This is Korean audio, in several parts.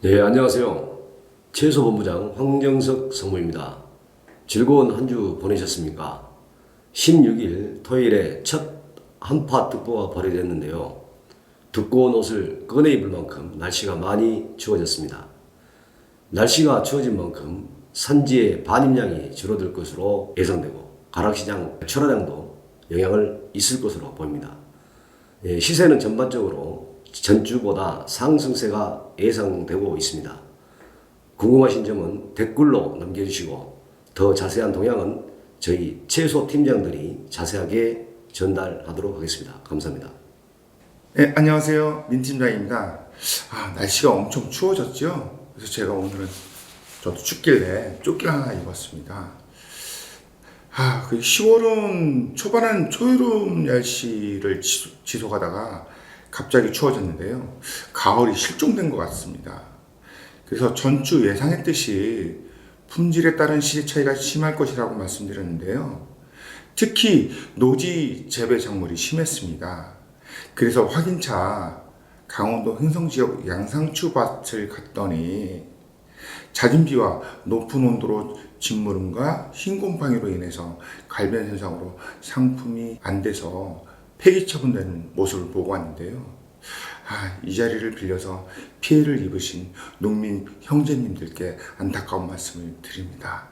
네, 안녕하세요. 채소본부장 황정석 성무입니다. 즐거운 한 주 보내셨습니까? 16일 토요일에 첫 한파 특보가 발효됐는데요. 두꺼운 옷을 꺼내 입을 만큼 날씨가 많이 추워졌습니다. 날씨가 추워진 만큼 산지의 반입량이 줄어들 것으로 예상되고 가락시장, 철화장도 영향을 있을 것으로 보입니다. 시세는 전반적으로 전주보다 상승세가 예상되고 있습니다. 궁금하신 점은 댓글로 남겨주시고 더 자세한 동향은 저희 채소 팀장들이 자세하게 전달하도록 하겠습니다. 감사합니다. 네, 안녕하세요. 민 팀장입니다. 날씨가 엄청 추워졌죠? 그래서 제가 오늘은 저도 춥길래 조끼 하나 입었습니다. 그 10월은 초반은 초여름 날씨를 지속하다가 갑자기 추워졌는데요. 가을이 실종된 것 같습니다. 그래서 전주 예상했듯이 품질에 따른 시세 차이가 심할 것이라고 말씀드렸는데요. 특히 노지 재배 작물이 심했습니다. 그래서 확인차 강원도 흥성 지역 양상추 밭을 갔더니 잦은 비와 높은 온도로 짓무름과 흰 곰팡이로 인해서 갈변 현상으로 상품이 안 돼서 폐기 처분되는 모습을 보고 왔는데요. 이 자리를 빌려서 피해를 입으신 농민 형제님들께 안타까운 말씀을 드립니다.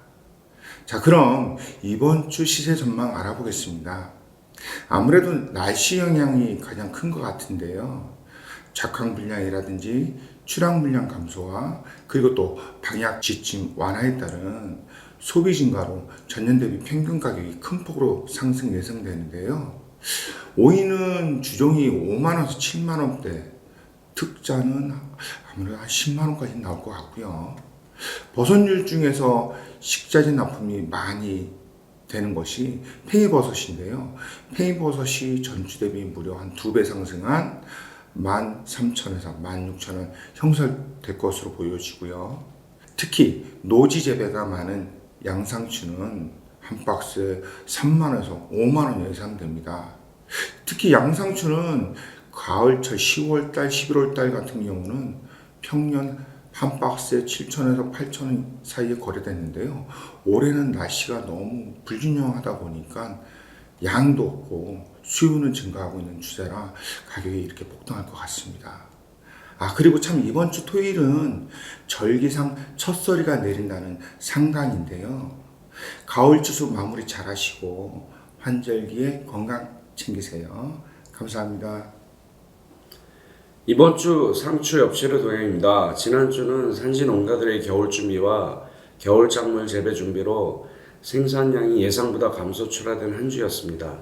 자, 그럼 이번 주 시세 전망 알아보겠습니다. 아무래도 날씨 영향이 가장 큰 것 같은데요. 작황 불량이라든지 출하 물량 감소와 그리고 또 방약 지침 완화에 따른 소비 증가로 전년 대비 평균 가격이 큰 폭으로 상승 예상되는데요. 오이는 주종이 5만원에서 7만원대, 특자는 아무래도 한 10만원까지 나올 것 같고요. 버섯류 중에서 식자재 납품이 많이 되는 것이 팽이버섯인데요. 팽이버섯이 전주 대비 무려 한 2배 상승한 13,000원에서 16,000원 형성될 것으로 보여지고요. 특히 노지 재배가 많은 양상추는 한 박스에 3만원에서 5만원 예상됩니다. 특히 양상추는 가을철 10월달, 11월달 같은 경우는 평년 한 박스에 7,000원에서 8,000원 사이에 거래됐는데요. 올해는 날씨가 너무 불균형하다 보니까 양도 없고 수요는 증가하고 있는 추세라 가격이 이렇게 폭등할 것 같습니다. 그리고 참 이번 주 토요일은 절기상 첫서리가 내린다는 상간인데요. 가을 추수 마무리 잘 하시고 환절기에 건강 챙기세요. 감사합니다. 이번 주 상추 엽시르 동향입니다. 지난주는 산지 농가들의 겨울 준비와 겨울 작물 재배 준비로 생산량이 예상보다 감소 출하된 한 주였습니다.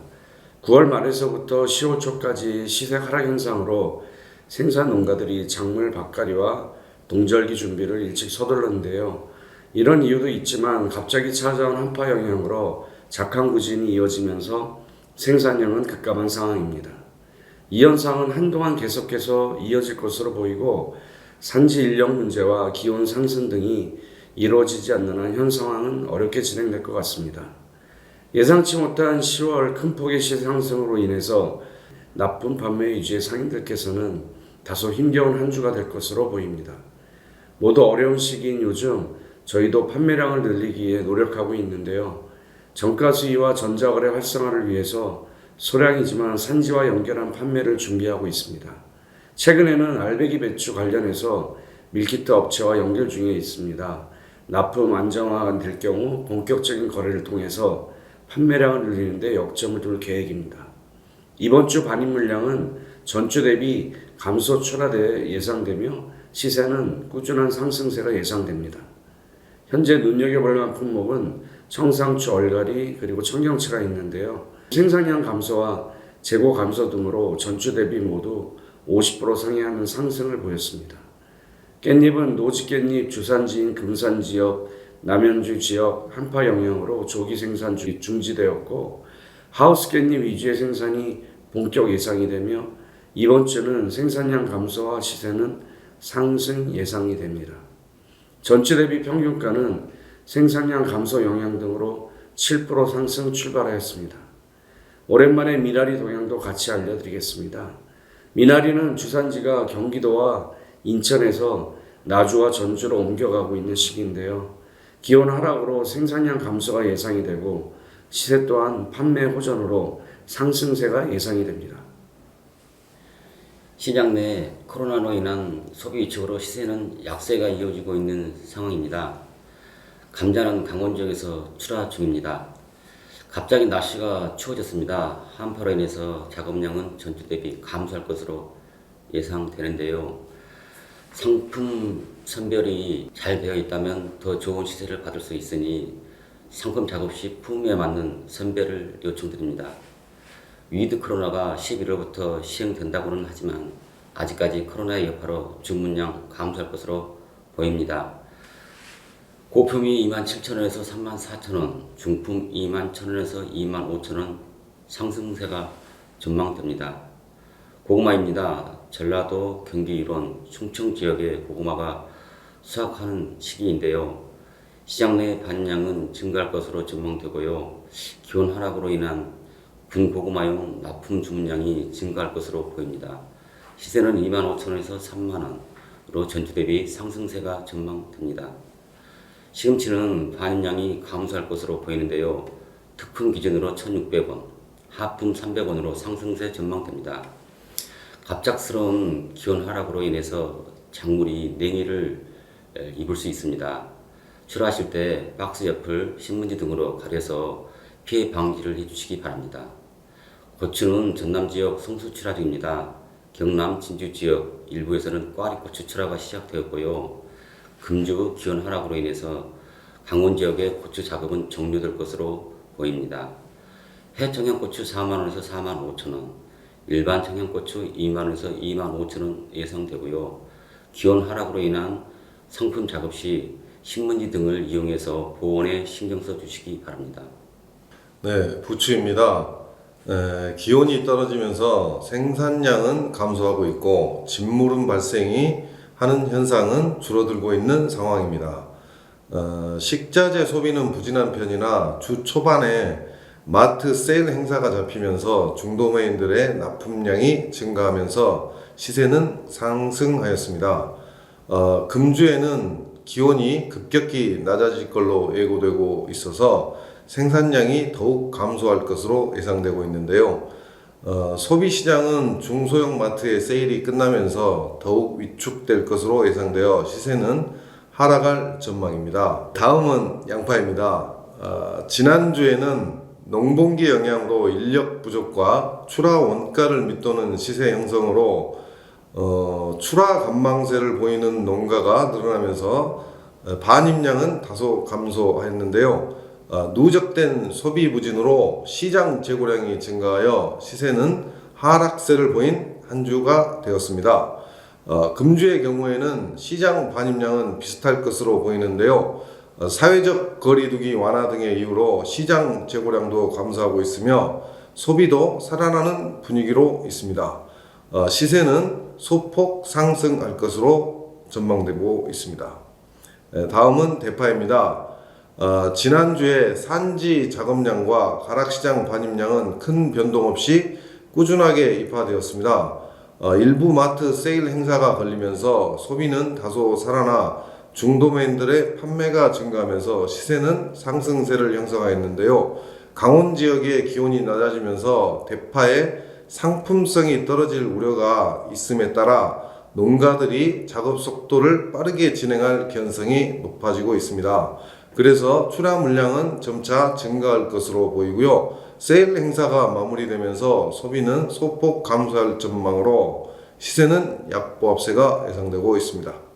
9월 말에서부터 10월 초까지 시세 하락 현상으로 생산 농가들이 작물 밭갈이와 동절기 준비를 일찍 서둘렀는데요. 이런 이유도 있지만 갑자기 찾아온 한파 영향으로 작황 부진이 이어지면서 생산량은 급감한 상황입니다. 이 현상은 한동안 계속해서 이어질 것으로 보이고 산지 인력 문제와 기온 상승 등이 이루어지지 않는 한 현 상황은 어렵게 진행될 것 같습니다. 예상치 못한 10월 큰 폭의 시세 상승으로 인해서 나쁜 판매 위주의 상인들께서는 다소 힘겨운 한 주가 될 것으로 보입니다. 모두 어려운 시기인 요즘 저희도 판매량을 늘리기 위해 노력하고 있는데요. 정가 수위와 전자거래 활성화를 위해서 소량이지만 산지와 연결한 판매를 준비하고 있습니다. 최근에는 알배기 배추 관련해서 밀키트 업체와 연결 중에 있습니다. 납품 안정화가 될 경우 본격적인 거래를 통해서 판매량을 늘리는 데 역점을 둘 계획입니다. 이번 주 반입 물량은 전주 대비 감소 출하돼 예상되며 시세는 꾸준한 상승세가 예상됩니다. 현재 눈여겨볼 만한 품목은 청상추, 얼갈이 그리고 청경채가 있는데요. 생산량 감소와 재고 감소 등으로 전주 대비 모두 50% 상회하는 상승을 보였습니다. 깻잎은 노지 깻잎 주산지인 금산 지역, 남현주 지역 한파 영향으로 조기 생산 중지되었고 하우스 깻잎 위주의 생산이 본격 예상이 되며 이번 주는 생산량 감소와 시세는 상승 예상이 됩니다. 전주 대비 평균가는 생산량 감소 영향 등으로 7% 상승 출발하였습니다. 오랜만에 미나리 동향도 같이 알려드리겠습니다. 미나리는 주산지가 경기도와 인천에서 나주와 전주로 옮겨가고 있는 시기인데요. 기온 하락으로 생산량 감소가 예상이 되고 시세 또한 판매 호전으로 상승세가 예상이 됩니다. 시장 내 코로나로 인한 소비 위축으로 시세는 약세가 이어지고 있는 상황입니다. 감자는 강원 지역에서 출하 중입니다. 갑자기 날씨가 추워졌습니다. 한파로 인해서 작업량은 전주 대비 감소할 것으로 예상되는데요. 상품 선별이 잘 되어 있다면 더 좋은 시세를 받을 수 있으니 상품 작업 시 품위에 맞는 선별을 요청드립니다. 위드 코로나가 11월부터 시행된다고는 하지만 아직까지 코로나의 여파로 주문량 감소할 것으로 보입니다. 고품이 27,000원에서 34,000원, 중품 21,000원에서 25,000원 상승세가 전망됩니다. 고구마입니다. 전라도, 경기 일원, 충청 지역의 고구마가 수확하는 시기인데요. 시장 내 반영량은 증가할 것으로 전망되고요. 기온 하락으로 인한 군고구마용 납품 주문량이 증가할 것으로 보입니다. 시세는 25,000원에서 30,000원으로 전주 대비 상승세가 전망됩니다. 시금치는 반영량이 감소할 것으로 보이는데요. 특품 기준으로 1,600원, 하품 300원으로 상승세 전망됩니다. 갑작스러운 기온 하락으로 인해서 작물이 냉이를 입을 수 있습니다. 출하하실 때 박스 옆을 신문지 등으로 가려서 피해 방지를 해주시기 바랍니다. 고추는 전남 지역 성수 출하 중입니다. 경남 진주 지역 일부에서는 꽈리고추 출하가 시작되었고요. 금주 기온 하락으로 인해서 강원 지역의 고추 작업은 종료될 것으로 보입니다. 해청양고추 40,000원에서 45,000원, 일반 청양고추 20,000원에서 25,000원 예상되고요. 기온 하락으로 인한 상품 작업 시 신문지 등을 이용해서 보온에 신경 써 주시기 바랍니다. 네, 부추입니다. 기온이 떨어지면서 생산량은 감소하고 있고 진물음 발생이 하는 현상은 줄어들고 있는 상황입니다. 식자재 소비는 부진한 편이나 주 초반에 마트 세일 행사가 잡히면서 중도매인들의 납품량이 증가하면서 시세는 상승하였습니다. 금주에는 기온이 급격히 낮아질 걸로 예고되고 있어서 생산량이 더욱 감소할 것으로 예상되고 있는데요. 소비시장은 중소형 마트의 세일이 끝나면서 더욱 위축될 것으로 예상되어 시세는 하락할 전망입니다. 다음은 양파입니다. 지난주에는 농번기 영향으로 인력 부족과 출하 원가를 밑도는 시세 형성으로 출하 관망세를 보이는 농가가 늘어나면서 반입량은 다소 감소했는데요. 누적된 소비 부진으로 시장 재고량이 증가하여 시세는 하락세를 보인 한 주가 되었습니다. 금주의 경우에는 시장 반입량은 비슷할 것으로 보이는데요. 사회적 거리두기 완화 등의 이유로 시장 재고량도 감소하고 있으며 소비도 살아나는 분위기로 있습니다. 시세는 소폭 상승할 것으로 전망되고 있습니다. 다음은 대파입니다. 지난주에 산지 작업량과 가락시장 반입량은 큰 변동 없이 꾸준하게 입하되었습니다. 일부 마트 세일 행사가 걸리면서 소비는 다소 살아나 중도매인들의 판매가 증가하면서 시세는 상승세를 형성하였는데요. 강원 지역의 기온이 낮아지면서 대파의 상품성이 떨어질 우려가 있음에 따라 농가들이 작업 속도를 빠르게 진행할 개연성이 높아지고 있습니다. 그래서 출하 물량은 점차 증가할 것으로 보이고요. 세일 행사가 마무리되면서 소비는 소폭 감소할 전망으로 시세는 약보합세가 예상되고 있습니다.